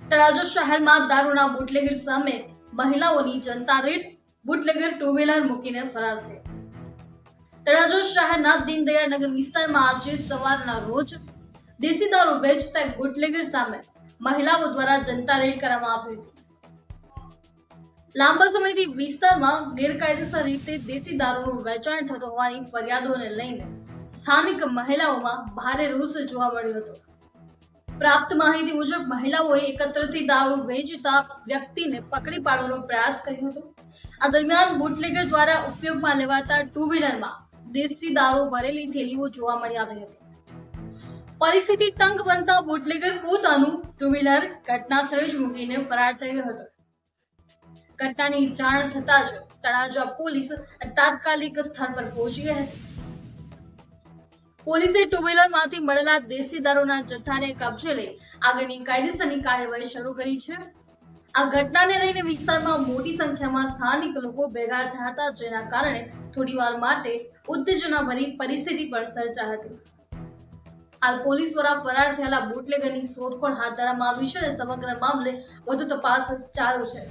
તળાજા શહેરમાં દારૂના બુટલેગર સામે મહિલાઓની જનતા રેડ, બુટલેગર ટુ વ્હીલર મૂકીને ફરાર થઈ. તળાજા શહેરના દીનદયાળ નગર વિસ્તારમાં આજે સવારના રોજ દેશી દારૂ વેચતા એક બુટલેગર સામે મહિલાઓ દ્વારા જનતા રેડ કરવામાં આવી હતી. લાંબા સમયથી વિસ્તારમાં ગેરકાયદેસર રીતે દેશી દારૂનું વેચાણ થતું હોવાની ફરિયાદોને લઈને સ્થાનિક મહિલાઓમાં ભારે રોષ જોવા મળ્યો હતો. પ્રાપ્ત માહિતી મુજબ મહિલાઓએ એકત્રથી દારૂ વેચતા વ્યક્તિને પકડી પાડવાનો પ્રયાસ કર્યો હતો. આ દરમિયાન બુટલેગર દ્વારા ઉપયોગમાં લેવાતા ટુ વ્હીલરમાં દેશી દારૂ ભરેલી થેલીઓ જોવા મળી આવી હતી. પરિસ્થિતિ તંગ બનતા બુટલેગર પોતાનું ટુ વ્હીલર ઘટના સ્થળે જ મૂકીને ફરાર થઈ ગયો હતો. ઘટનાની જાણ થતા જ તળાજા પોલીસ તાત્કાલિક સ્થળ પર પહોંચી ગઈ હતી. પોલીસે ટુ વ્હીલરમાંથી મળેલા દેશી દારૂના જથ્થાને કબજે લઈ આગળની કાયદેસરની કાર્યવાહી શરૂ કરી છે. આ ઘટનાને લઈને વિસ્તારમાં મોટી સંખ્યામાં સ્થાનિક લોકો ભેગા થયા હતા, જેના કારણે થોડીવાર માટે ઉત્તેજનાભરી પરિસ્થિતિ પણ સર્જાઈ હતી. હાલ પોલીસ દ્વારા ફરાર થયેલા બુટલેગરની શોધખોળ હાથ ધરવામાં આવી છે અને સમગ્ર મામલે વધુ તપાસ ચાલુ છે.